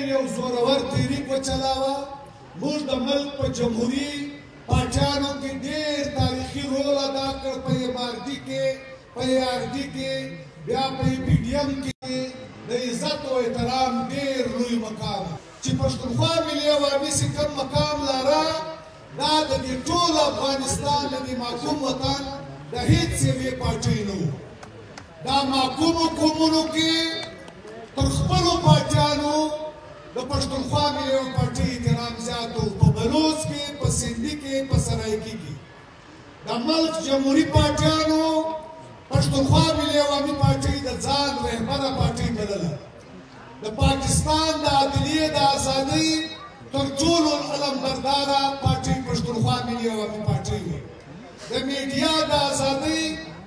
ډېر یو زورور تحریک وچلاوه. موږ د ملک په جمهوري پاچانو کې ډېر تاریخي رول ادا کړ. په MRD کې، په ARD کې، بیا په PDM کې د عزت او احترام ډېر لوی مقام چې پښتونخوا ملي عوامي چې کوم مقام لاره دا د دې ټول افغانستان د محکوم وطن د هیڅ یوې پارټۍ نه و. دا محکومو قومونو کې تر خپلو پاچانو د پښتونخوا ملي عوامي پارټۍ احترام زیات و. په بلوڅ کې، په سندي کې، په سرایکي کې د ملک جمهوري پاچانو پښتونخوا ملي عوامي پارټۍ د ځان رهبره پارټۍ بلله. د پاکستان د عدلیې د ازادۍ تر ټولو علمبرداره پارټۍ پښتونخوا ملي عوامي پارټۍ وه. د میډیا د ازادۍ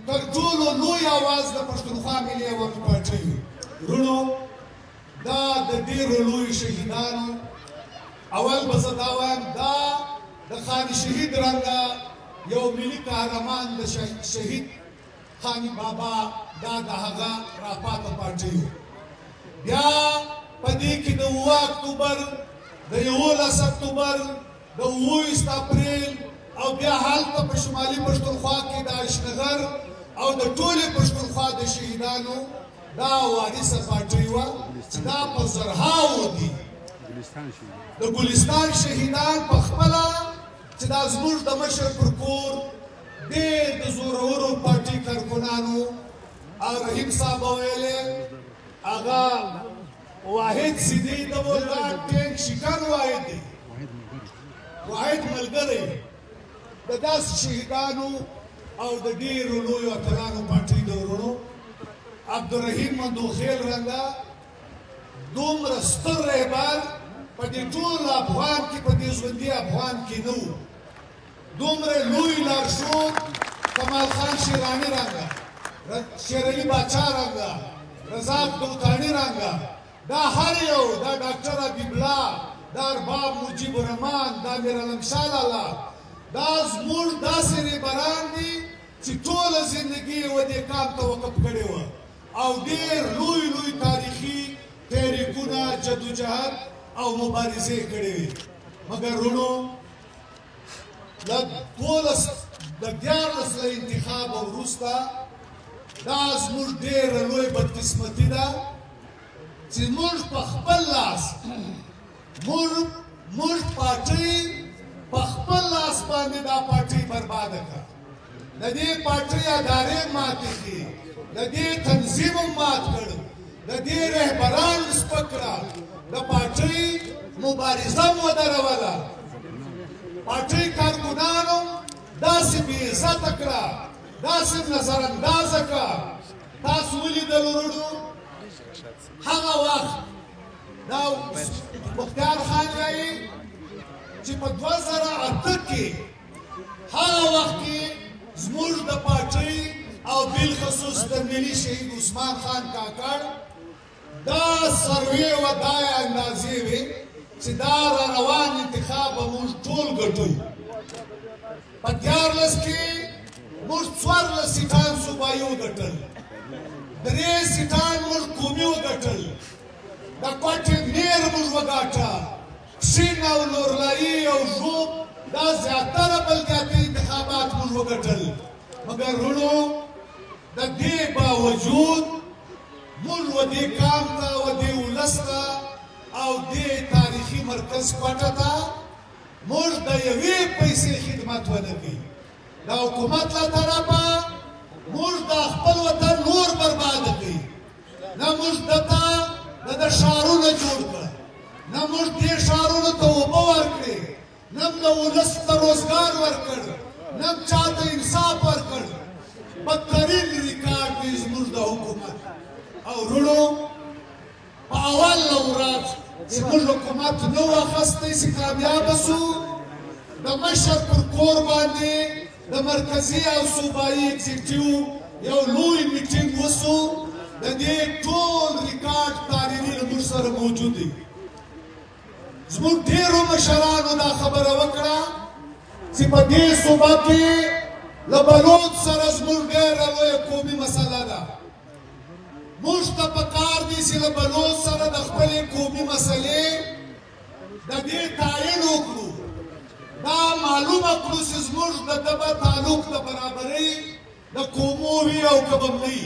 تر ټولو لوی اواز د پښتونخوا ملي عوامي پارټۍ وه. وروڼو، دا د ډېرو لویو شهیدانو اول به زه دا وایم، دا د خاني شهید رنګه یو ملي قهرمان د شهید خاني بابا دا د هغه راپاته پارټۍ وه. بیا په دې کې د 7 اکتوبر، د 11 اکتوبر، د 28 اپریل او بیا هلته په شمالي پښتونخوا کې د اشنغر او د ټولې پښتونخوا د شهیدانو دا وارثه پارټۍ وه چې دا په زرهاوو دي. د ګلستان شهیدان په خپله چې دا زموږ د مشر پر کور ډېر د زورورو پارټۍ کارکنانو او رحیم صاحب ویلې هغه واحد سیدی د ولدان ټینک شکر واحد دی، واحد ملګری د داسې شهیدانو او د ډېرو لویو اتلانو پارټۍ د وروڼو. عبدالرحیم مندوخیل رنګه دومره ستر رهبر په دې ټول افغان کې، په دې ژوندي افغان کې نه و. دومره لوی لارښود کمال خان شیراني رنګه، شیر علي باچا رنګه، رزاق دوتاني رنګه، دا هر یو، دا ډاکټر حبیب الله، دا ارباب مجیب الرحمن، دا میرعلم شاه لالا، دا زموږ داسې رهبران دي چې ټوله زندګي یې دې کام ته وقف کړې وه او ډېر لوی لوی تاریخي تحریکونه، جدوجهد او مبارزې کړې وې. مګر وروڼو، د 14 له انتخابه وروسته دا زموږ ډېره لوی بدقسمتي ده چې موږ په خپل لاس، موږ پارټۍ په خپل لاس باندې دا پارټۍ برباده کړه. د دې پارټۍ ادارې ماتې کړې، د دې تنظیم هم مات کړ، د دې رهبران سپک کړه، د پارټۍ مبارزه هم ودروله، پارټۍ کارکنانو داسې بې عزته کړه، داسې نظراندازه کړه. تاسو ولیدل وروڼو، هغه وخت دا مختار خان وایي چې په 2008 کې هغه وخت کې زموږ د پارټۍ او بالخصوص د ملي شهید عثمان خان کاکړ دا سروې و دا اندازې وې چې دا را روان انتخاب به موږ ټول ګټو. په 14 کې موږ 14 سیټان صوبایي وګټل، 3 سیټان موږ قومي وګټل، د کوټې میر موږ وګاټه، کښین او لورلایي او ژوب دا زیاتره بلګیاتي انتخابات موږ وګټل. مګر وروڼو، د دې باوجود موږ و دې کام ته، و دې ولس ته او دې تاریخي مرکز کوټه ته موږ د یوې پیسې خدمت ونه کړي. د حکومت له طرفه موږ د خپل وطن نور برباده کړي. نه موږ دته د ښارونه جوړ کړه، نه موږ دې ښارونو ته اوبه ورکړې، نه د ولس ته روزګار ورکړ، نه چاته انصاف ورکړ. بدترین ریکارډ دی زموږ د حکومت. او وروڼو، په اوله ورځ زموږ حکومت نه و اخیستی چې کامیابه سو، د مشر پر کور باندې د مرکزي او صوبایي اګزیکټیو یو لوی میټینګ وسو. د دې ټول ریکارډ تاریخي زموږ سره موجود دی. زموږ ډېرو مشرانو دا خبره وکړه چې په دې صوبه کې له بلوڅ سره زموږ ډېره لویه قومي مسله ده. موږ ته پکار دي چې له بلوڅ سره د خپلې قومي مسلې د دې تعین وکړو دا معلومه کړو چې زموږ د ده به تعلق د برابرۍ د قومو وي او که به نه وي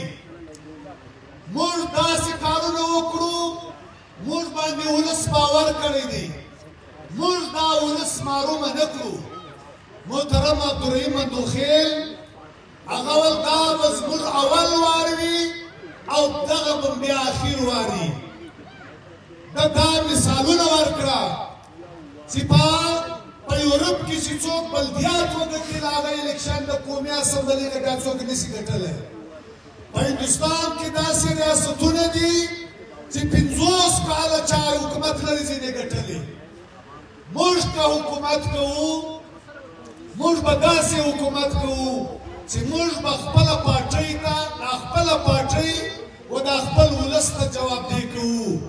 موږ داسې کارونه وکړو موږ باندې ولس باور کړی دی موږ دا ولس معلومه نه کړو محترم عبدالرحیم مندوخیل هغه ول دا به زموږ اول وار وي او دغه به بیا اخیر وار وي ده دا مثالونه ورکړه چې په یورپ کې چې څوک بلدیات وګټي د هغه الیکشن د قومي اسمبلۍ نه بیا څوک نشي ګټلی په هندوستان کې داسې ریاستونه دي چې 50 کاله چا حکومت لري ځینې ګټلی موږ که حکومت کوو موږ به داسې حکومت کوو چې موږ به خپله پارټۍ ته د خپله پارټۍ و د خپل ولس ته جوابدهي کوو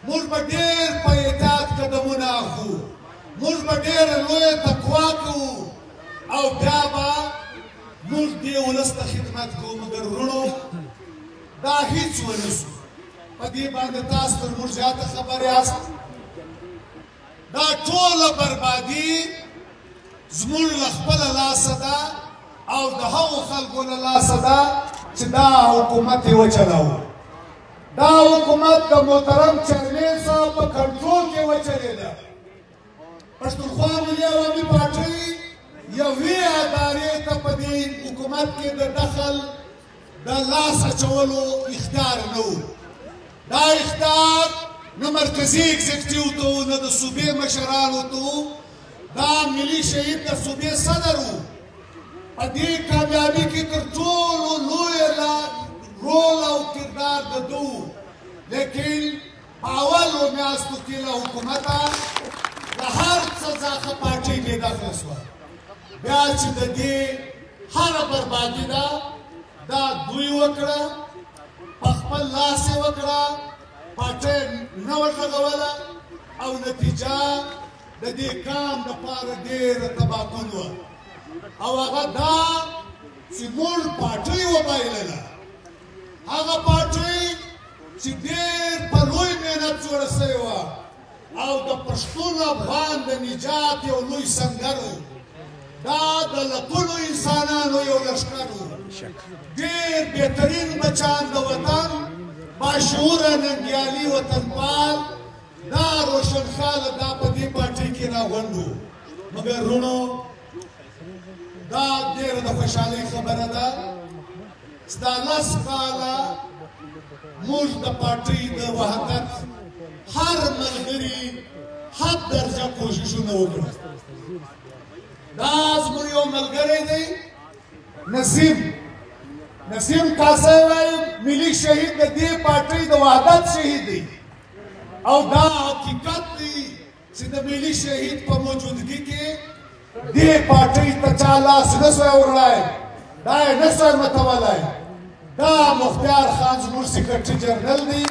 موږ به ډېر په احتیاط قدمونه اخلو موږ به ډېره لویه تقوا کوو او بیا به موږ دې ولس ته خدمت کوو مګر وروڼو دا هیڅ ونه سو په دې باندې تاسو تر موږ زیاته خبر یاست دا ټوله بربادي زموږ له خپله لاسه ده او د هغو خلکو له لاسه ده چې دا حکومت یې وچلاوه دا حکومت د محترم چیرمین صاحب په کنټرول کې وچلېده پښتونخوا ملي عوامي پارټۍ یوې ادارې ته په دې حکومت کې د دخل د لاس اچولو اختیار نه و دا اختیار نه مرکزي اګزیکټیو ته و نه د صوبې مشرانو ته و دا ملي شهید د صوبې صدر و په دې کامیابي کې تر ټولو لویه رول او کردار د ده و لیکن په اولو میاشتو کې له حکومته د هر څه څخه پارټۍ بېدخله شوه بیا چې د دې هره بربادي ده دا دوی وکړه په خپل لاس یې وکړه پارټۍ نه ورغوله او نتیجه د دې کام دپاره ډېره تباکن وه او هغه دا چې موږ پارټۍ وبایلله هغه پارټۍ چې ډېر په لوی محنت جوړه سوې وه او د پښتون افغان د نجات یو لوی سنګر و دا د لکونو انسانانو یو لښکر و ډېر بهترین بچان د وطن باشعوره ننګیالي وطنپال دا روشنخیاله دا په دې پارټۍ کې راغونډ و مګر وروڼو دا ډېره د خوشحالۍ خبره ده چې دا 10 کاله موږ د پارټۍ د وحدت هر ملګري حد درجه کوششونه وکړو دا زموږ یو ملګری دی نسیم کاسه وایي ملي شهید د دې پارټۍ د وحدت شهید دی او دا حقیقت دی چې د ملي شهید په موجودګي کې دې پارټۍ ته چا لاس نه سوی وړی دا یې نه سوی متولی دا مختار خان زموږ سیکرټري جنرل دی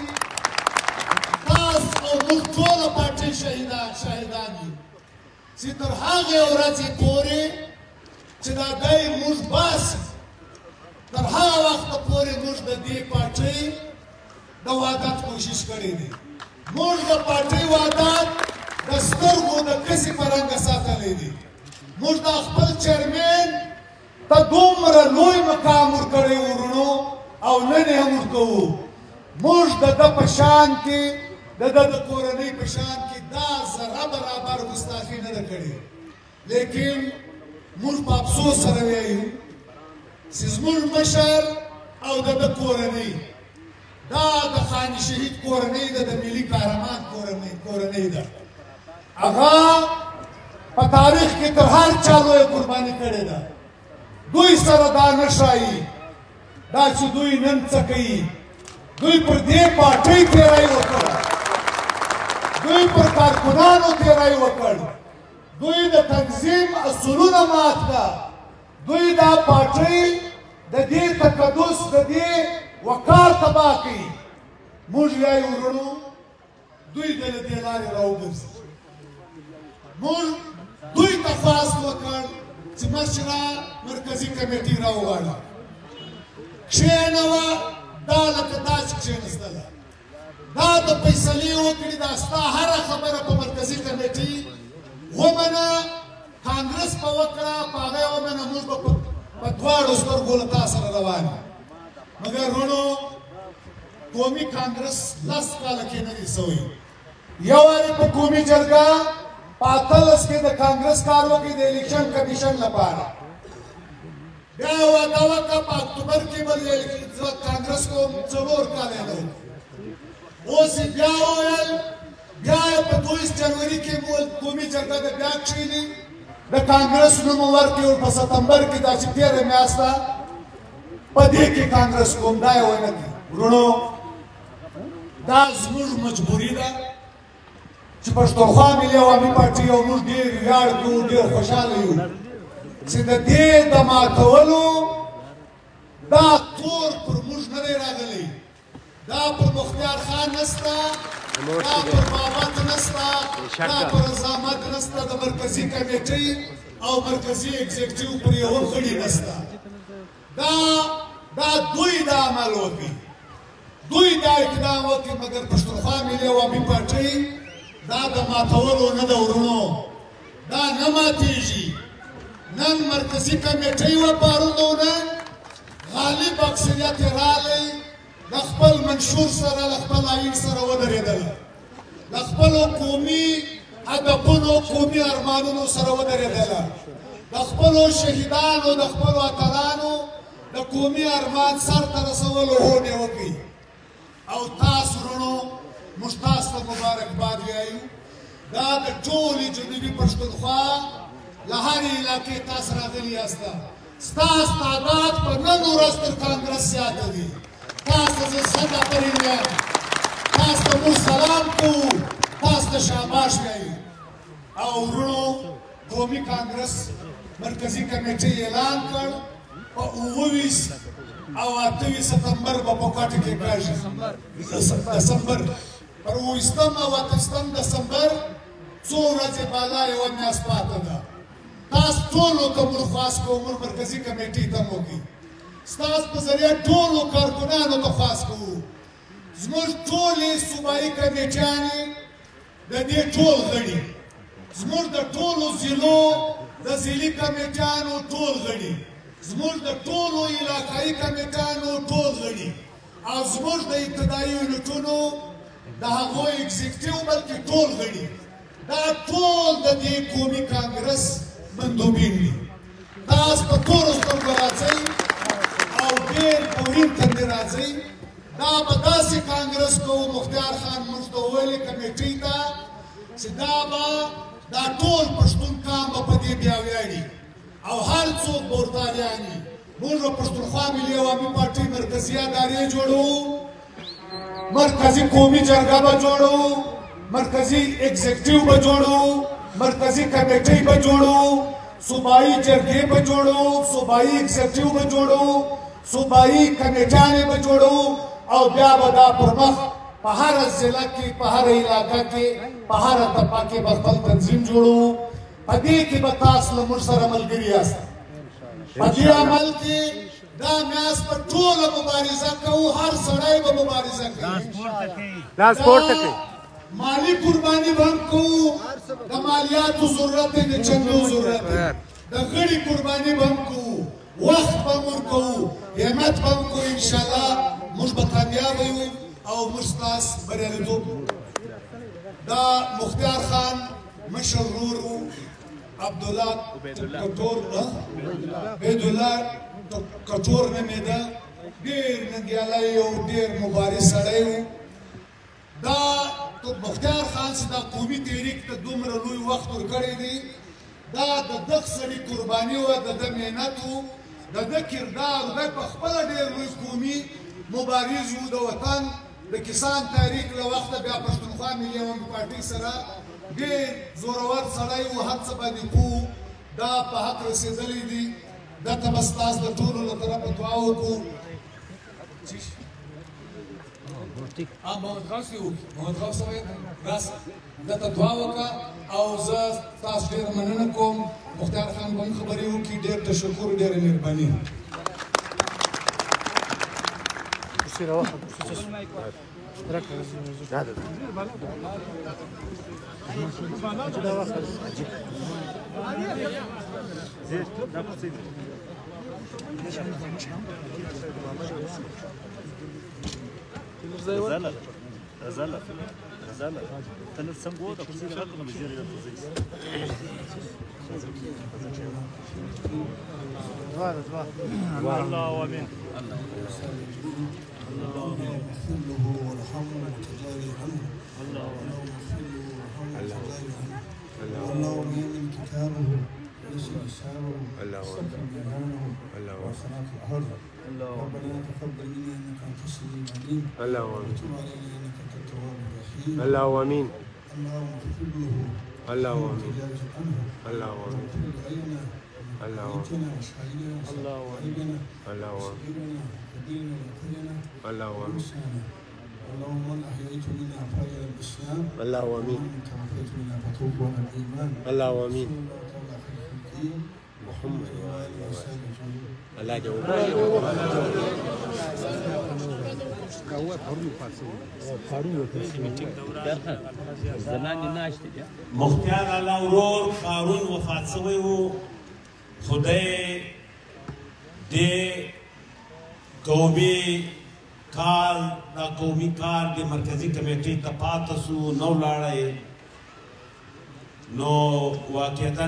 تاسو او موږ ټوله پارټۍ شهیدان یو چې تر هغې ورځې پورې چې دا دی موږ باسي تر هغه وخته پورې موږ د دې پارټۍ د وحدت کوشش کړی دی موږ د پارټۍ وحدت د سترګو د کسي په رنګه ساتلی دی موږ د خپل چیرمین ته دومره لوی مقام ورکړی و وروڼو او نن یې هم ورکوو موږ د ده په شان کې د ده د کورنۍ په شان کې دا ذره برابر ګستاخي نه ده کړې لیکن موږ په افسوس سره وایو چې زموږ مشر او د ده کورنۍ دا د خاني شهید کورنۍ ده د ملي قهرمان کورنۍ ده هغه په تاریخ کې تر هر چا لویه قرباني کړې ده دوی سره دا نه ښایي دا چې دوی نن څه کوي دوی پر دې پارټۍ تېری وکړه دوی پر کارکنانو تېری وکړ دوی د تنظیم اصولونه مات کړه دوی دا پارټۍ د دې تقدس د دې وقار تباه کوي موږ وایو وروڼو دوی د دې لارې راوګرځي موږ دوی ته خواست وکړ چې مشره مرکزي کمیټې راوغواړه کښېنوه دا لکه داسې کښېنستله دا د فیصلې وکړي دا ستا هره خبره په مرکزي مرکزی کمیټي ومنه کانګرس په وکړه په هغه یې ومنه موږ به په دواړو سترګو له تا سره روان یو مګر وروڼو قومي کانګرس 10 کاله کې نه دي سوی یو وارې په قومي جرګه په 18 کې د کانګرس کار وکړي د الیکشن کمیشن لپاره بیا یې وعده وکړه په اکتوبر کې به کانګرس کوم 4 کاله نه اوس یې بیا وویل بیا یې په 22 جنوري کې قومي جرګه د بیا کښېني د کانګرس نوم ورکړي او په ستمبر کې دا چې تېره میاشت ده په دې کې کانګرس کوم دا یې ونه کړي وروڼو دا زموږ مجبوري ده چې پښتونخوا ملي عوامي پارټي او موږ ډېر ویاړ کوو ډېر خوشحاله یو چې د دې د ماتولو دا تور پر موږ نه دی راغلی دا پر مختار خان نسته دا پر بابت نسته دا پر رضامت نسته د مرکزي کمیټۍ او مرکزي اګزیکټیو پر یو غړي نسته دا دوی دا عمل وکړي دوی دا اقدام وکړي مګر پښتونخوا ملي عوامي پارټۍ دا د ماتولو نه ده ورونو دا نه ماتېږي نن مرکزي کمیټۍ وپارولو نن غالب اکثریت یې راغی د خپل منشور سره له خپل آیین سره ودرېدله د خپلو قومي هدفونو قومي ارمانونو سره ودرېدله د خپلو شهیدانو د خپلو اتلانو د قومي ارمان سر ته رسولو هوډ یې وکړي او تاسو وروڼو موږ تاسو ته مبارکباد وایو دا د ټولې جنوبي پښتونخوا له هرې علاقې تاسو راغلي یاست ستاسو تعداد په نن ورځ تر کانګرس زیاته دي تاسو زه صد افرین وایم تاسو ته موږ سلام کوو تاسو ته شاباش وایو او وروڼو قومي کانګرس مرکزي کمیټۍ اعلان کړ په 29 او 28 سپتمبر به په کوټه کې کېږي دسمبر پر 28 او 28 دسمبر څو ورځې بالا یوه میاشت پاته ده تاسو ټولو ته موږ خواست کوو موږ مرکزي کمیټۍ ته موږي ستاسو په ذریعه ټولو کارکنانو ته خواست کوو زموږ ټولې صوبایي کمیټیانې د دې ټول غړي زموږ د ټولو ضلعو د ضلعي کمیټیانو ټول غړي زموږ د ټولو علاقایي کمیټیانو ټول غړي او زموږ د ابتدایي یونټونو د هغو اګزیکټیو بلکې ټول غړي دا ټول د دې قومي کانګرس مندوبین دي تاسو په ټولو سترګو راځئ او ډېر په ورین تندي راځئ دا به داسې کانګرس کوو مختار خان موږ ته وویلې کمیټۍ ته چې دا به دا ټول پښتون قام به په دې بیا ویاړي او هر څوک به ورته حیران وي موږ به پښتونخوا ملي عوامي پارټۍ مرکزي ادارې جوړوو مرکزي قومي جرګه به جوړوو مرکزي اګزیکټیو به جوړوو مرکزي کمیټۍ به جوړوو صوبایي جرګې به جوړوو صوبایي اګزیکټیو به جوړوو صوبایي کمیټیانې به جوړوو او بیا به دا پر مخ په هره ضلع کې په هره علاقه کې په هره طبقه کې به خپل تنظیم جوړوو په دې کې به تاسو له موږ سره ملګري یاست په دې عمل کې دا میاشت په ټوله مبارزه کوو هر سړی به مبارزه کوي مالی قرباني به هم کوو د مالیاتو ضرورت دی د چندو ضرورت دی د غړي قرباني به هم کوو وخت به هم ورکوو همت به هم کوو انشاءالله موږ به کامیابه یو او موږ ستاسو بریالیتوب دا مختار خان مشر ورور و عبدالله عبیدالله کټور نومېده ډېر ننګیالی او ډېر مبارز سړی و دا مختار خان چې دا قومي تحریک ته دومره لوی وخت ورکړی دی دا د دغه سړي قرباني وه د ده محنت و د ده کردار دی په خپله ډېر لوی قومي مبارز و د وطن د کسان تحریک له وخته بیا پښتونخوا ملي عوامي پارټۍ سره ډېر زورور سړی و هر څه باندې پوه دا په حق رسېدلی دي دا ته به ستاسو د ټولو له طرفه دعا وکړو محمد غوث یو محمد غوث صاحب راس دا ته دعا وکړه او زه تاسو ډېره مننه کوم مختار خان به هم خبرې وکړي ډېر تشکر ډېره مهرباني الله امين. اللهم اغفر له وارحمه وتجاوز عنه. اللهم اغفر له وارحمه وتجاوز عنه. اللهم يمن كتابه ويسر حسابه واستغفر جنانه وصلاة الارض. ربنا تقبل منا انك انت السميع العليم. وتب علينا انك انت التواب الرحيم. اللهم امين. اللهم اغفر له وتجاوز عنه. اللهم اغفر لنا وميتنا وشهيدنا وصاحبنا وصغيرنا وكبيرنا وكلنا ونسانا. اللهم من احييت منا فاجر الاسلام. اللهم امين. ومن توفيت منا فتوب على الايمان. اللهم امين. صلى الله تعالى خير الخلق محمد واله وصحبه اجمعين. الله جواب. مختار الله ورور قارون وفات شوی و خدای دې قومي کال دا قومي کار د مرکزی کمیټې ته پاتې شو نو لاړی نو واقعیتاً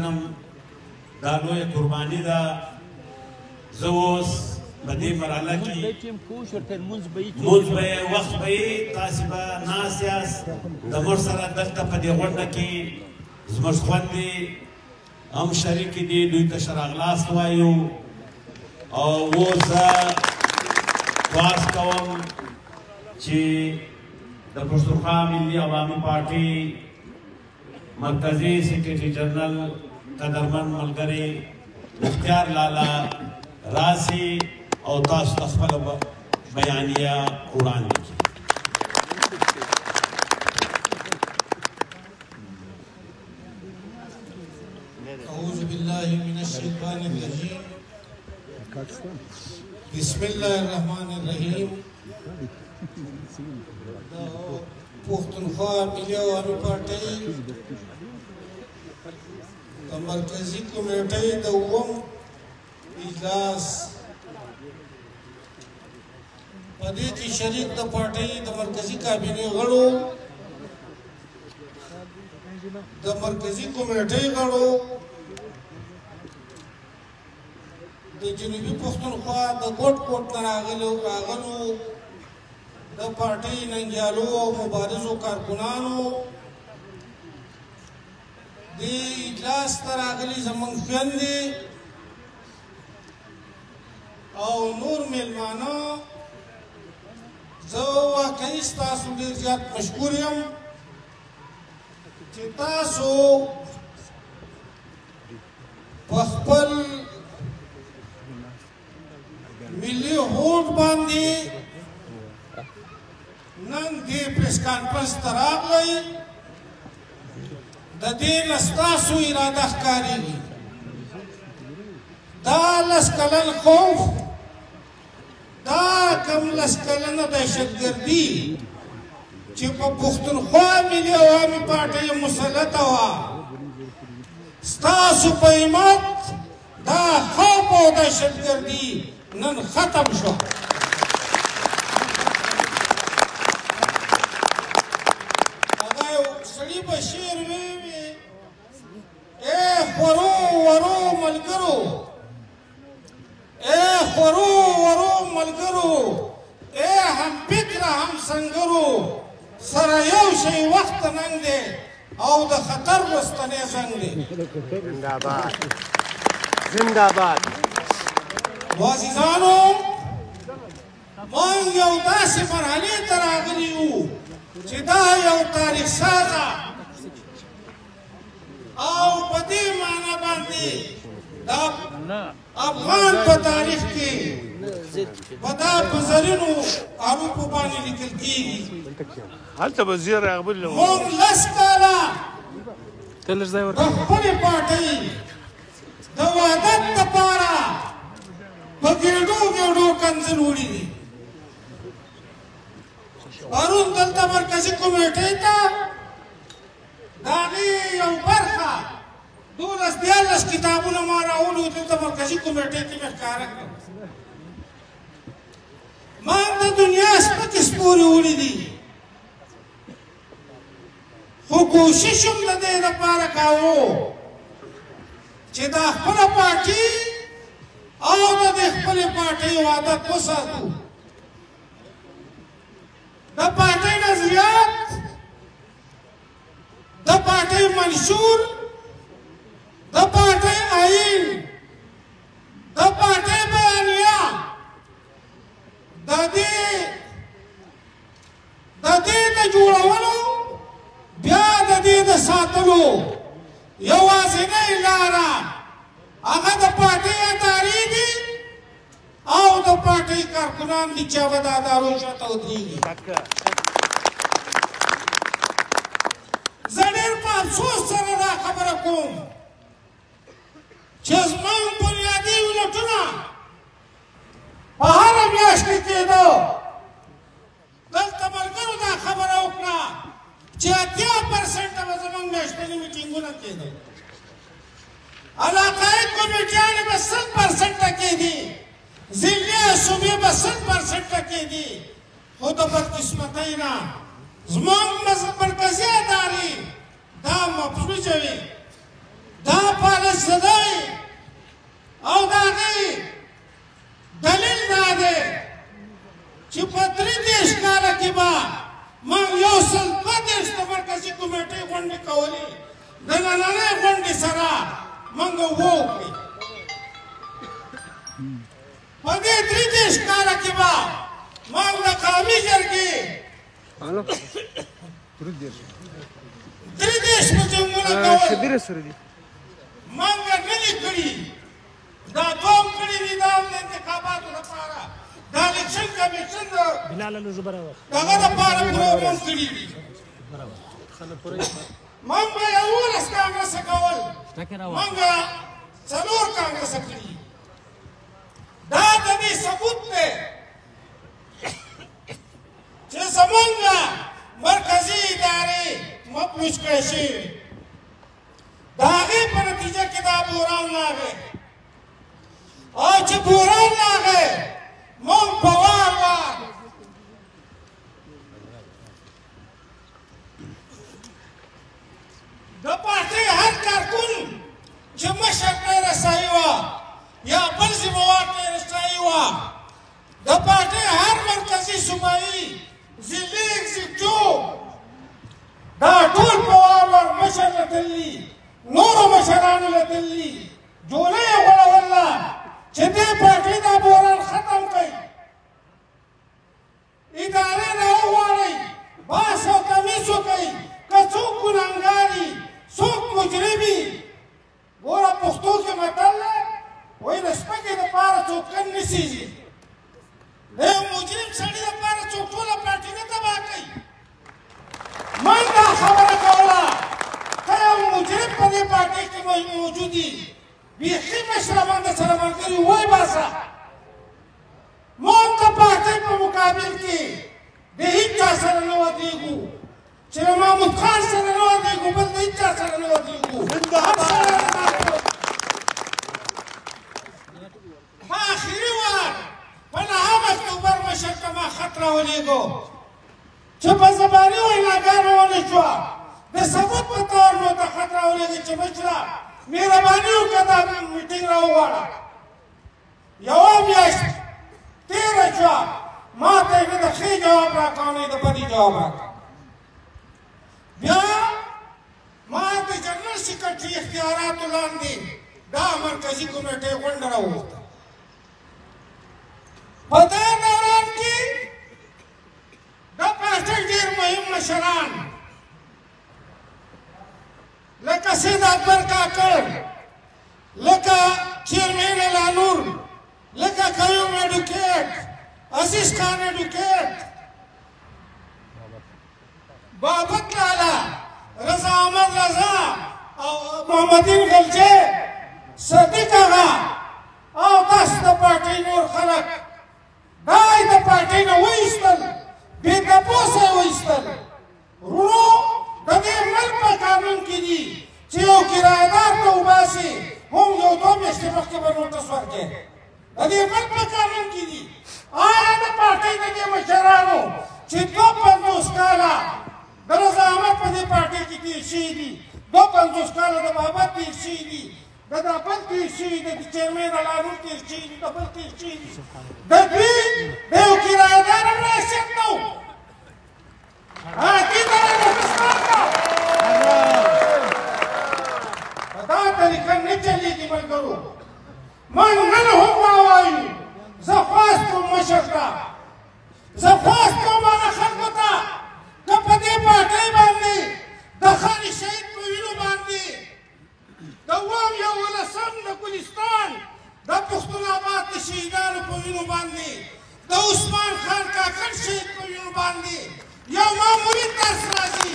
دا لویه قرباني ده زه اوس په دې مرحله کې مونځ به یې وخت به یې تاسې به ناست یاست زموږ سره دلته په دې غونډه کې زموږ خویندې هم شریکې دي دوی ته ښه راغلاست وایو او اوس زه خواست کوم چې د پښتونخوا ملي عوامي پارټۍ مرکزي سیکرټري جنرال قدرمن ملګری مختار لالا راسي او تاسو ته خپله بیانیه وړاندې کړي. أعوذ بالله من الشيطان الرجيم. بسم الله الرحمن الرحيم. پښتونخوا ملي عوامي پارټۍ د مرکزي کمیټې د اووم اجلاس په دې کې شریک د پارټۍ د مرکزي کابینې غړو د مرکزي کمیټې غړو د جنوبي پښتونخوا د ګوټ ګوټ نه راغلو د پارټۍ ننګیالو او مبارزو کارکونانو دې اجلاس ته راغلي زموږ خویندې او نور میلمانه زه واقعي ستاسو ډېر زیات مشکور یم چې تاسو په خپل ملي هوډ باندې نن دې پریس کانفرنس ته راغلئ د دې نه ستاسو اراده ښکارېږي دا لس کلن خوف دا کم لس کلنه دهشتګردي چې په پښتونخوا ملي عوامي پارټۍ مسلطه وه ستاسو په همت دا خوف او دهشتګردي نن ختم شو. هغه یو سړي به شعر ویوي ای خورو ورو ملګرو اے خورو ورو ملګرو اے هم فکر هم سنګرو سره یو شی وخت ننګ دی او د خطر رستنې زنګ دی. زنده‌باد زنده‌باد. عزیزانو موږ یو داسې مرحلې ته راغلي یو چې دا یو تاریخ سازه او په دې معنا باندې دا افغان په تاریخ کې په دا په زرینو حروفو باندې لیکل کېږي. هلته به زیر راغبل موږ لس کاله د خپلې پارټۍ د وحدت لپاره په ګېډو ګېډو کنځل وړي دي پرون دلته مرکزي کمیټې ته د هغې یو برخه 12 کتابونه ما راوړي دلته مرکزي کمیټې ته مې ښکاره کړل ما د دنیا سپکې سپورې وړي دي خو کوشش هم د دې لپاره کاوه چې دا خپله پارټي او د دې خپلې پارټۍ عادت وساتو د پارټۍ نظریات د پارټۍ منشور د پارټۍ آئین د پارټۍ بیانیه د دې د جوړولو بیا د دې د ساتلو یوازینۍ لاره هغه د پارټۍ ادارې دي او د پارټۍ کارکنان دي چې هغه د ادارو شاته ودرېږي زه ډېر په افسوس سره دا خبره کوم چې زموږ بنیادي یونټونه په هره میاشت کې کېده دلته ملګرو دا خبره وکړه چې 80% به زموږ میاشتني میټینګونه کېدل علاقایي کمیټیانې به 100% کېدي ضلعي صوبې به 100% کېدي خو د بدقسمتۍ نه زموږ مرکزي ادارې دا مفلوجه وي دا پالش زده وي او د هغې دلیل دا دی چې په 33 کاله کې به موږ 132 د مرکزي کمیټې غونډې کولې د نننۍ غونډې سره موږ وکړې په دې 33 کاله کې به موږ د قومي جرګې 33 میټینګونه کول موږ نه کړي دا دوم کړي دي دا د انتخاباتو لپاره دا الیکشن کمیشن دغه لپاره پروګرام کړي دي موږ به 11 کانګرس کول موږ 4 کانګرس کړي دا د دې ثبوت دی چې زموږ مرکزي ادارې مفلوج کړی شوي د هغې په نتیجه کې دا بحران راغی او چې بحران راغی موږ په وار وار د پارټۍ هر کارکون چې مشر ته رسایي وه یا بل ذموار ته رسایي وه د پارټۍ هر مرکزي صوبایي ضلعي اګزیکټیو دا ټول په وار وار مشر له تللي نورو مشرانو له تللي جولۍ یې غوړوله چې دې پارټۍ دا بحران ختم کړئ ادارې نه وغواړئ بحث او تمیز وکړئ که څوک ګنهګار وي څوک مجرم وي ګوره پښتو کې متل دی وایي د سپکې دپاره څوک کن نه سېږي د یو مجرم سړي دپاره څوک ټوله پارټي نه تباه کوي من دا خبره کوله که یو مجرم په دې پارټۍ کې موجود وي بیخي مشرمان د سره ملګري وایي باسه موږ د پارټۍ په مقابل کې د هېڅ چا سره نه ودرېږو چې له محمود خان سره نه ودرېږو بل د هېڅ چا سره نه ودرېږو په آخري وار په 9 اکتوبر مشر ته ما خط راولېږو چې په زباني ویناګانو ونه شوه د ثبوت په طور مو ته خط راولېږي چې مشره مهرباني وکړه دا میټینګ راوغواړه یوه میاشت تېره شوه ما ته یې نه د ښې جواب راکړه او نه یې د بدې جواب راکړه بیا ما د جنرال سیکرټري اختیاراتو لاندې دا مرکزي کمیټۍ غونډه راووته په دا دوران کې د پارټۍ ډېر مهم مشران لکه سید اکبر کاکړ لکه چیرمین لانور لکه قیوم ایډوکیټ عزیز خان ایډوکیټ بابک لالا رضا احمد رضا او محمدین غلجی صدیق آغا او داس د پارټۍ نور خلک دا یې د پارټۍ نه وایستل بې تپوسه یې وایستل. ورو د دې ملک په قانون کې دي چې یو کرایهدار ته وباسي هم یو 2 میاشتې مخکې به نوټس ورکړي. د دې ملک په قانون کې دي. آیا د پارټۍ د دې مشرانو چې 52 کاله د رضا احمد په دې پارټۍ کې تېر شوي دي، 52 کاله د بابت تېر شوي دي، د دا بل تېر شوي دي، د چیرمن الانور تېر شوي دي، د بل تېر شوي دي، د دوی د یو کرایهدار هم حیثیت نه و. دې ته یې نوټس ورکړه. په دا طریقه نه چلېږي ملګرو. موږ نن هم ووایو زه خواست کوم مشر ته، زه خواست کوم هغه خلکو ته که په دې پارټۍ باندې د خالد شهید په وینو باندې د 19 د ګلستان د پښتون آباد د شهیدانو په وینو باندې د عثمان خان کاکړ شهید په وینو باندې یو معمولي درس راځي،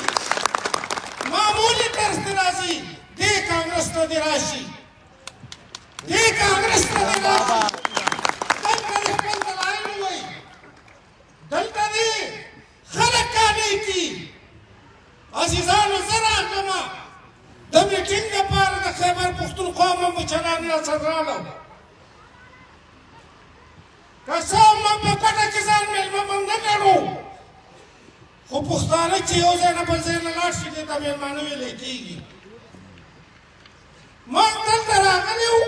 معمولي درس دې راځي. دې کانګرس ته دې راشي، دې کانګرس ته دې راشي. دلته دې خپل دلایل ووایي، دلته دې خلک کاڼي کړي. عزیزانو زه راغلمه د میټینګ لپاره د خیبر پښتونخوا مشران راسره راغلل. که څه هم موږ په کوټه کې ځان مېلمه موږ نه ګڼو، خو پښتانه چې یو ځای نه بل ځای نه لاړ شي دې ته مېلمانه ویلی کېږي. موږ دلته راغلي وو،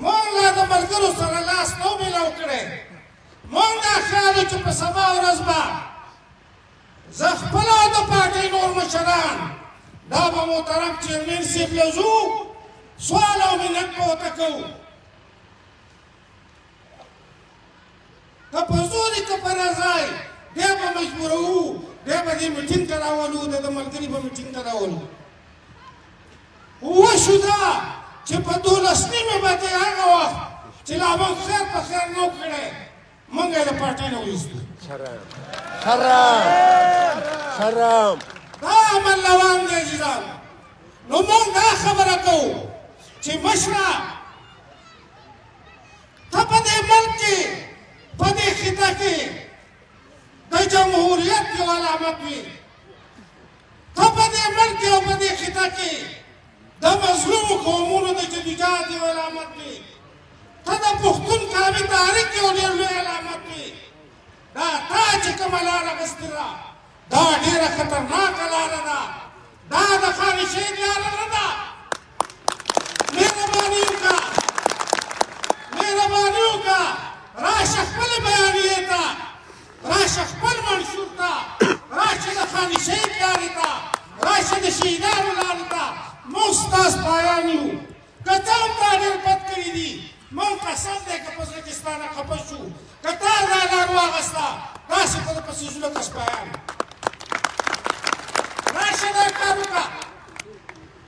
موږ لا د ملګرو سره لاس نه و میلاو کړی. موږ دا خیال و چې په سبا ورځ به زه خپله د پارټۍ نور مشران دا به محترم چیرمن صاحب له ځو، سوال او منت به ورته کوو. که په زور یې که په رضا یې دی به مجبوروو، دی به دې میټینګ ته راولو، د ده ملګري به میټینګ ته راولو. وشو دا چې په 12 نیمې باندې هغه وخت چې لا موږ خیر په خیر نه و کړی، موږ یې د پارټۍ نه وایستو. شرم دا عمل روان دی عزیزانو. نو موږ دا خبره کوو چې مشره ته په دې ملک کې په دې خطه کې د جمهوریت یو علامت وي، ته په دې ملک کې او په دې خطه کې د مظلومو قومونو د جدوجہد یو علامت وي، ته د پښتون قومي تحریک یو ډېر لوی علامت وي. دا تا چې کومه لاره اخیستې ده دا ډېره خطرناکه لاره ده، دا د خالد شهید لاره نه ده. مهرباني وکړه، مهرباني وکړه، راشه خپل بیانیې ته، راشه خپل منشور ته، راشه د خالد شهید لارې ته، راشه د شهیدانو لارې ته. موږ ستا سپایان یو. که ته هم تا ډېر بد کړي دي، موږ قسم دی که په زړه کې ستا نه خفه شو، که تا دا لار واخېسته داسې به درپسې ځو لکه سپایان. راشه دا کار وکړه،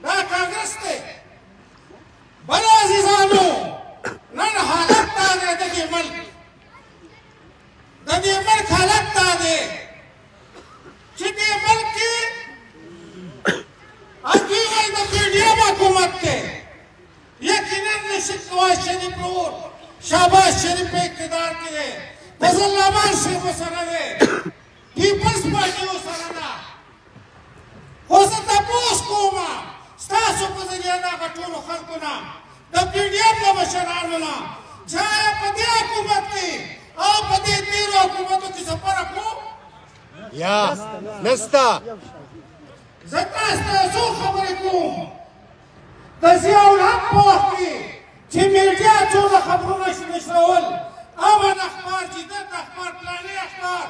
دا کانګرس دی. بل عزیزانو نن حالت دا دی د دې ملک، د دې ملک حالت دا دی چې دې ملک کې دوی وایي د PDM حکومت دی. یقینا نواز شریف ورور شهباز شریف په اقتدار کې دی، فضل الرحمن صاحب ورسره دی، پیپلز پارټي ورسره ده. خو زه تپوس کومه ستاسو په ذریعه د هغه ټولو خلکو نه، د PDM د مشرانو نه، چې آیا په دې حکومت کې او په دې تېرو حکومتو کې څه فرق و؟ یا نسته. زه تاسو ته څو خبرې کوم. د ضیاءالحق په وخت کې چې میډیا څومره خبرونه نشرول، امن اخبار، جدت اخبار، پلاني اخبار،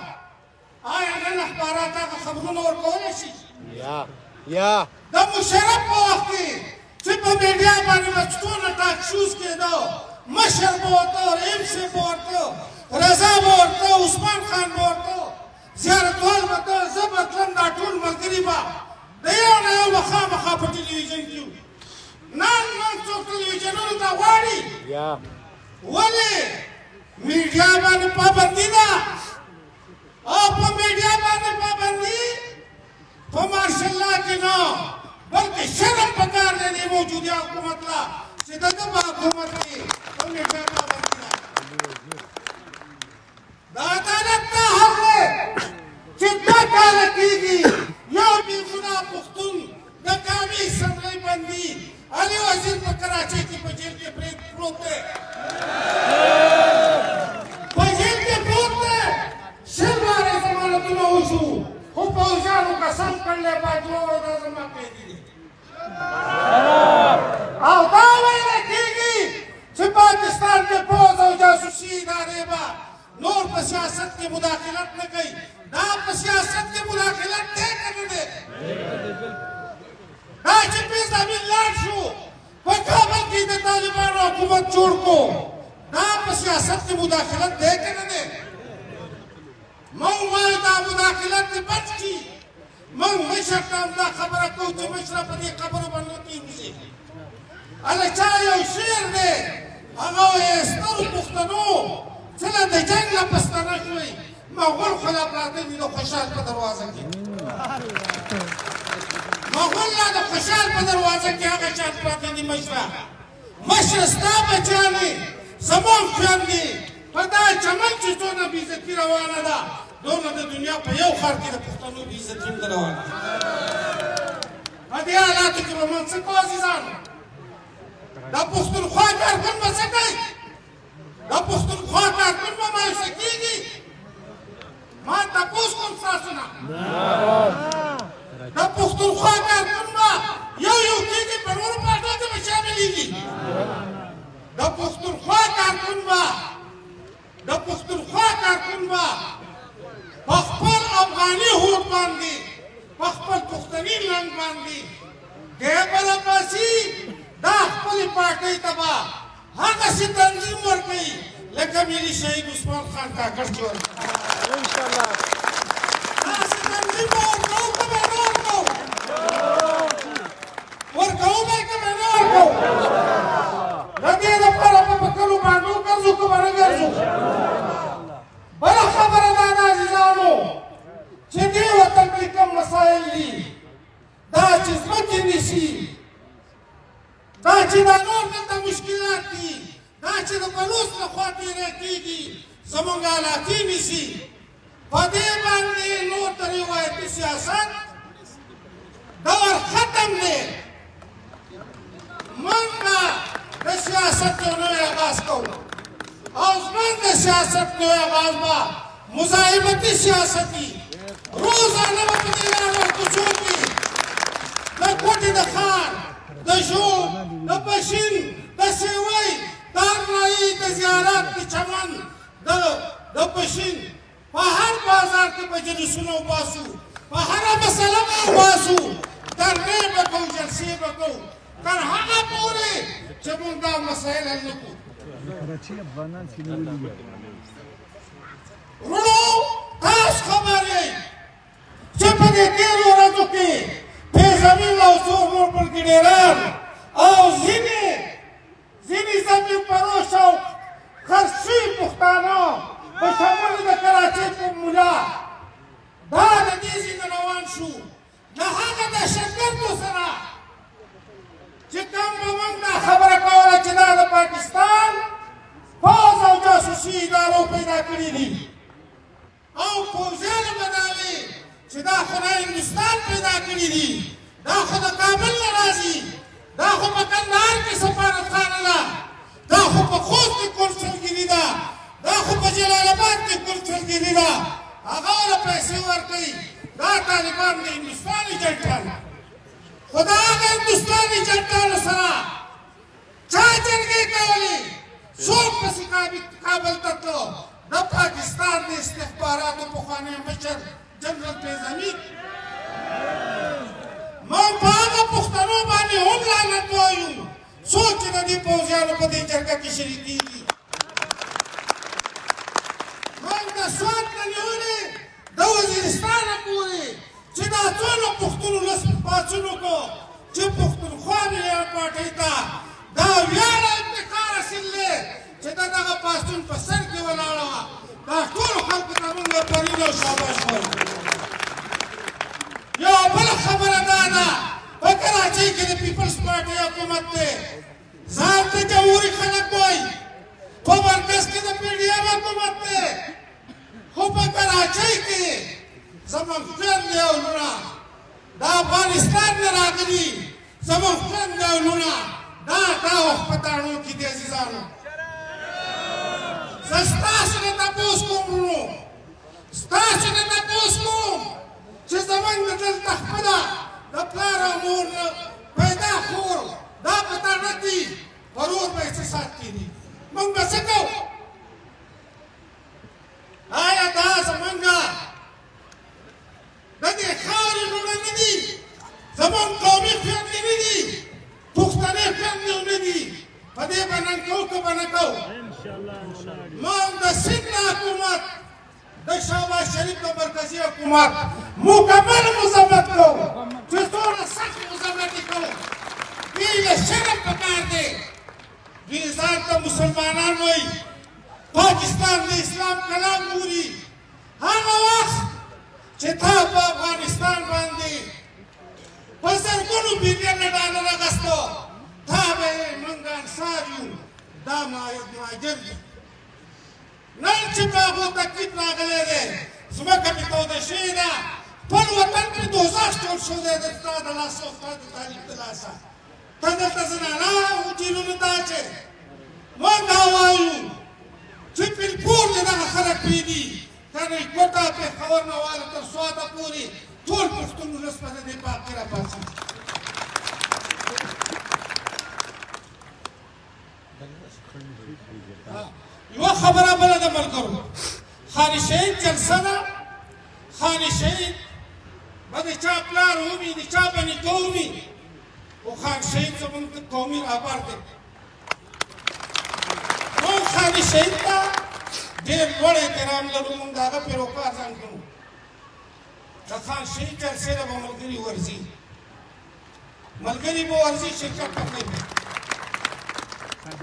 آیا نن اخبارات هغه خبرونه ورکولی شي؟ یا د مشرف په وخت کې چې په میډیا باندې به څونه ټاک شوز کېدو، مشر به ورته، رحیم صاحب به ورته، رضا به ورته، عثمان خان به ورته، زیارتوال به ته، زه به تلم، دا ټول ملګري به د یو نه یو به خامخا په ټلویزیون کې وو. نن موږ څوک ټلویزیونونو ته غواړي، ولې میډیا باندې پابندي ده، او په میډیا باندې پابندي په ماشاءالله کې نه، بلکې شرم پکار دی دې موجوده حکومت ته چې د ده په حکومت کې په میډیا پابندي ده. د عدالت دا حق دی چې دا کار کیږي یو بې ګناه پښتون د قومي اسمبلۍ بندي علي وزیر په کراچۍ کې په جیل کې پروت دی په جیل کې پروت دی شل وارې ضمانتونه وشو خو پوځیانو قسم کړلی باید ووایي دا زما قیدي دی او دا ویلی کېږي چې پاکستان کې پوځ او جاسوسي ادارې به نور په سیاست کې مداخلت نه کوي دا په سیاست کې مداخلت دی که نه دی دا چې پیز امین لاړ شو په کابل کې د طالبانو حکومت جوړ کو دا په سیاست کې مداخلت دی که نه دی موږ وایو دا مداخلت دې بند کړي موږ مشر ته هم دا خبره کوو چې مشره په دې خبرو باندې وکړي هلچا یو شعر دی هغه وایي سترو پښتنو څله د جنګ نه پستانه شوئ مغول خو لا پراته دي د خوشحال په دروازه کې مغول لا د خوشحال په دروازه کې هغه شان پراته دي مشره مشره ستا بچیان دي زموږ خویندې په دا چمن چې څونه بېعزتي روانه ده دونه د دنیا په یو ښار کې د پښتنو بېعزتي هم ده روانه په دې حالاتو کې به موږ څه کوو عزیزانو دا پښتونخوا کارکن به څه کوي دا پښتونخوا کارکن به مایوسه کېږي ما تپوس کوم ستاسو نه دا پښتونخوا کارکن به یو کېږي په نورو پارټیو کې به شاملېږي دا پښتونخوا کارکن به په خپل افغاني هوډ باندې په خپل پښتني لنګ باندې دی به راپاسي دا خپلې پارټۍ ته به هغسې تنظیم ورکوي لکه ملي شهید عثمان خان کاکړ چې داسې تنظیم به ورکوو که به نه ورکوو ورکوو به که به نه ورکوو د دې دپاره به په کلو باندو ګرځو که به نه ګرځو بله خبره دا ده عزیزانو چې دې وطن کې کوم مسایل دي دا چې ځمکې نیسي دا چې دا نور دلته مشکلات دي دا چې د بلوڅ لخوا تېری کېږي زموږ علاقې نیسي په دې باندې نور د روایتي سیاست دور ختم دی موږ به د سیاست یو نوی آغاز کوو او زموږ د سیاست نوی آغاز به مزاحمتي سیاست وي روزانه به په دې لاره کوڅو کې د کوټې د ښار د ژوب د پشین د سیوۍ د ارنایي د زیارت د چمن د پشین په هر بازار کې به جلوسونه وباسو په هره مسله به وباسو دردې به کوو جلسې به کوو تر هغه پورې چې موږ دا مسایل حل نه کړو وروڼو تاسو خبر یئ چې په دې تېرو ورځو کې پیزمین او څو نور برګډیران او ځینې زمین فروش او خرڅ شوي پښتانه په شمول د کراچۍ په مولا دا د دې ځینې روان شو د هغه دهشتګردو سره چې کوم به موږ دا خبره کوله چې دا د پاکستان پوځ او جاسوسي ادارو پیدا کړي دي او پوځیانو به دا وي چې دا خو د هندوستان پیدا کړي دي دا خو د کابل نه راځي دا خو په کندهار کې سفارتخانه ده دا خو په خوست کې کونسلګري ده دا خو په جلال آباد کې کونسلګري ده هغه له پیسې ورکوي دا طالبان د هندوستان ایجنټان خو د هغه هندوستان ایجنټانو سره چا جرګې کولې څوک پسې کابل ته تلو د پاکستان د استخباراتو پخوانی مشر جنرال پیزمین موږ په هغه پښتنو باندې هم لعنت وایو څوک چې د دې پوځیانو په دې جرګه کې شریک کېږي موږ د سوات نه نیولې د وزیرستانه پورې چې دا څونه پښتون ولس پاڅون وکړو چې پښتونخوا ملي پارټۍ ته دا ویاړه افتخار حاصل دی چې د دغه پاڅون په سر کې ولاړه وه دا ټولو خلکو ته موږ فرید او شاباش وایو یو بله خبره دا ده په کراچۍ کې د پیپلز پارټۍ حکومت دی ځان ته جمهوري خلک وایي په مرکز کې د پي ډي ایم حکومت دی په کراچۍ کې زموږ خویندې او لوڼه د افغانستان نه راغلي زموږ خویندې او لوڼه دا وخت په تاڼو کې دي عزیزانو زه ستاسو نه تپوس کوم وروڼو ستاسو نه تپوس کوم چې زموږ نه دلته خپله د پلار او مور نه پیدا خور دا په تاڼه دي ورور به احساسات کېدي موږ به څه کوو آیا دا زموږ د دې خاورې لوڼه نه دي زموږ قومي خویندې نه دي پښتنې خویندې نه دي په دې به نن کوو که به نه کوو موږ د سند حکومت د شهباز شریف د مرکزي حکومت مکمل مذمت کوو چې څومره سخت مذمت یې کوو دوی له شرم پکار دی دوی ځان ته مسلمانان وایي پاکستان د اسلام کلام ګوري هغه وخت چې تا په افغانستان باندې په زرګونو بیلیونه ډالر اخیستو تا به یې موږ انصار یو دا مهاجر دي نن چې په هغو تکلیف راغلی دی ځمکه پې توده شوې ده خپل وطن پې دوزخ جوړ شوی دی د ستا د لاسه او ستا د تعلیم د لاسه ته دلته زنانه وکیلونو ته چې موږ دا وایو چې بالکل د دغه خلک پرېږدي کنه کوټه پېښور نه واله تر سواته پورې ټول پښتون ولس به د دې په حق کې راپاڅي یوه خبره بله د ملګرو خان شهید جلسه ده خان شهید به د چا پلار ومي د چا به نیکه ومي خو خان شهید زموږ قومي رهبر دی موږ خان شهید ته ډېر لوړ احترام لرو موږ د هغه پیروکار ځان کوو د خان شهید جلسې ته به ملګري ورځي ملګري به ورځي شرکت به کوي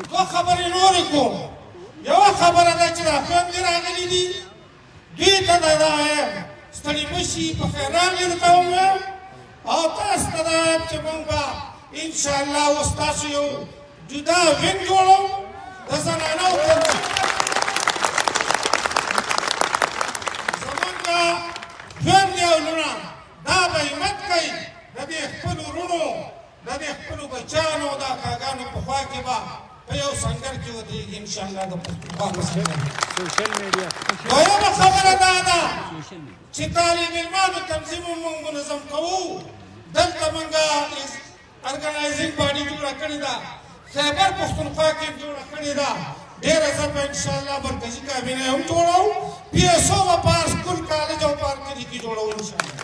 دوه خبرې نورې کوم یوه خبره ده چې دا خویندې راغلي دي دوی ته دا وایم ستړي مه شي په خیر راغلي درته ووایم او تاسو ته دا وایم چې موږ به انشاءالله اوس تاسو یو جدا وین جوړو د زنانو ترڅ زموږ خویندې او لوڼه دا به همت کوي د دې خپلو وروڼو د دې خپلو بچیانو د اکاګانو په خوا کې به په یو سنګر کې ودرېږي انشاءالله د پښتونخوا په سنګر دویمه خبره دا ده چې طالب علمانو تنظیم موږ منظم کوو دلته موږ ارګنایزینګ باډي جوړه کړې ده خیبر پښتونخوا کې جوړه کړې ده ډېره زر به انشاءالله مرکزي کابینه هم جوړوو پي ایس او به په هر سکول کالج او په هر کلي کې جوړوو انشاءالله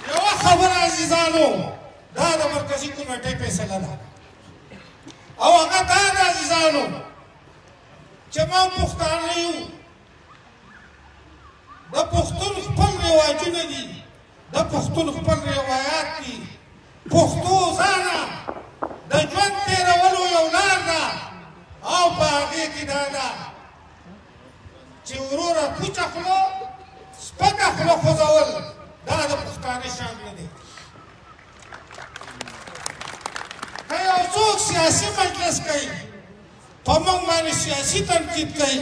یوه خبره عزیزانو دا د مرکزي کمیټې فیصله ده او هغه دا ده عزیزانو چې موږ پښتانه یو د پښتون خپل رواجونه دي د پښتون خپل روایات دي پښتو ځانه د ژوند تېرولو یو لار ده او په هغې کې دا ده چې وروره پوچه خوله سپکه خوله خوځول دا د پښتانه شان نه دی که یو څوک سیاسي مجلس کوي په موږ باندې سیاسي تنقید کوي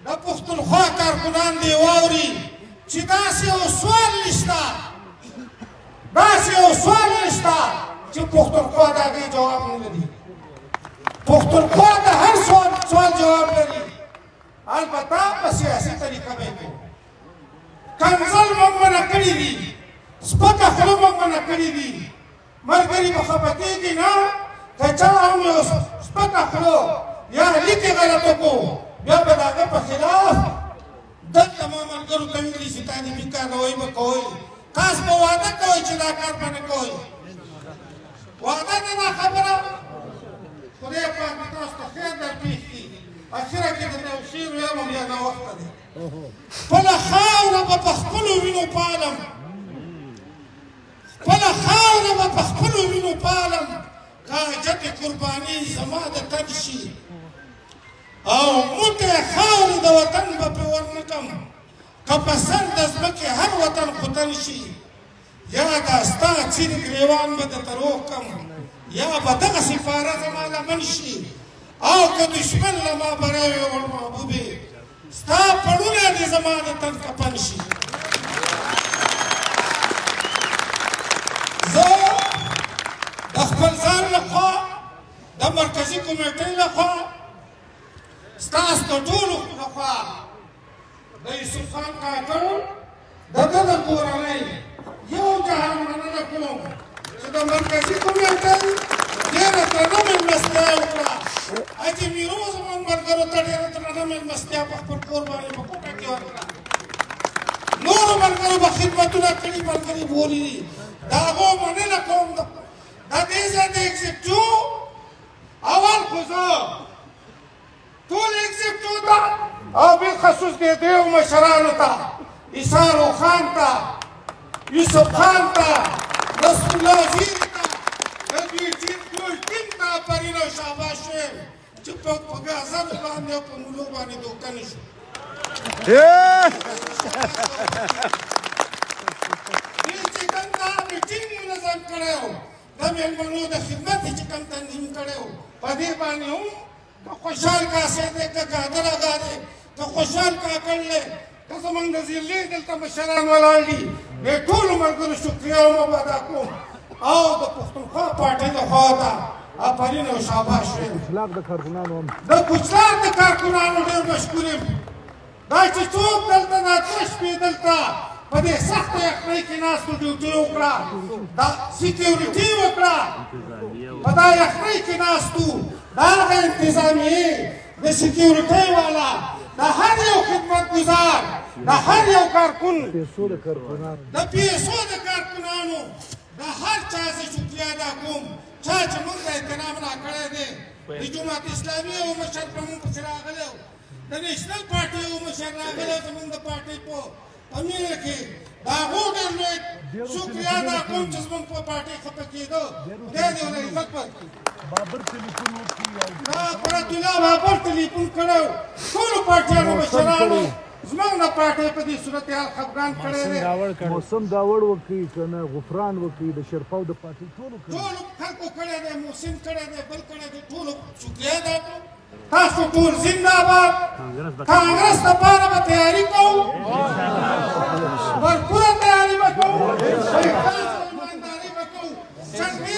د پښتونخوا کارکنان دې واوري چې داسې یو سوال نشته داسې یو سوال نشته چې پښتونخوا د هغې جواب نه لري پښتونخوا د هر سوال جواب لري البته په سیاسي طریقه به یې کوو کنځل موږ منع کړي دي سپکه خوله موږ منع کړي دي ملګري به خفه کېږي نه که چا هم یو سپکه خوله یا لیکې غلط وکړو بیا به د هغه په خلاف دلته ما ملګرو ته ویلي چې تعلیمي کارروایي به کوئ خاص به وعده کوئ چې دا کار به نه کوئ وعده ده دا خبره خدای پاک دې تاسو ته خیر در پېښ کړي اخره کې درته یو شعر ویم بیا ناوخته دی خپله خاوره به په خپلو وینو پالم خپله خاوره به په خپلو وینو پالم که حاجت قرباني زما د تن شي او موټی خاورې د وطن به پرې ورنکم که په سر د ځمکې هر وطن خوتن شي یا دا ستا څیر ګریوان به درته روغ کم یا به دغه سپاره زما لمن شي او که دشمن له ما بری وي وړ محبوبې ستا پړونه دې زما د تن کفن شي زه د خپل ځان لخوا د مرکزي کمیټۍ لخوا ستاسو د ټولو لخوا د یوسف خان کاکړ د ده د کورنۍ یو جهان مننه کوم چې د مرکزي کمیټۍ ډېره درنه مېلمستیا یې وکړه حاجي میرو زموږ ملګرو ته ډېره درنه مېلمستیا په خپل کور باندې په کوټه کې وکړه نورو ملګرو به خدمتونه کړي ملګري بولي دي د هغو مننه کوم د دې ځای د اګزیکټیو اول خو زه ټول اګزیکټیو ته او بالخصوص د دېو مشرانو ته ایسارو خان ته یوسف خان ته رسول الله وزیر ته د دوی ټیم ټول ټیم ته آفرین او شاباش وایم چې په غازانو باندې او په مولو باندې دوکه نه شو دې چې کوم دا میټینګ منظم کړی و د مېلمنو د خدمت چې کوم تنظیم کړی و په دې باندې هم که خوشحال کاسې دی که قادر اغا دی که خوشحال کاکړ دی که زموږ د ضلعې دلته مشران ولاړ دي دې ټولو ملګرو شکریه هم ادا کوم او د پښتونخوا پارټۍ لخوا ته آفرین او شاباش وایم د کوچلار د کارکونانو ډېر مشکور یم دا چې څوک دلته دا څه شپې دلته په دې سخته یخنۍ کې ناستو ډیوټي وکړه دا سیکیورټي وکړه په دا یخنۍ کې ناستو د هغه انتظامیې د سیکیورټۍ والا د هر یو خدمتګزار د هر یو کارکون د پیسو د کارکونانو د هر چا زه شکریه ادا کوم چا چې موږ ته احترام راکړی دی د جماعت اسلامي یو مشر په موږ پسې راغلی و د نیشنل پارټۍ یو مشر راغلی و زموږ د پارټۍ په امیر کې د هغو ډېر لوی شکریه ادا کوم چې زموږ په پارټۍ خفه کېده خدای دې ورله عزت ورکړي دا قرة الله بابر ټلیفون کړی و ټولو پارټیانو مشرانو زموږ د پارټۍ په دې صورتحال خفګان کړی دی موسم داوړ وکړي که نه غفران وکړي د شرپاو د پارټۍ ټولو خلکو کړی دی محسن کړی دی بل کړی دی ټولو شکریه ادا کوم تاسو ټول زنده باد کانګرس دپاره به تیاري کوو भरपूर तयारी बघू, ऐकताच इमानदारी बघू, संधी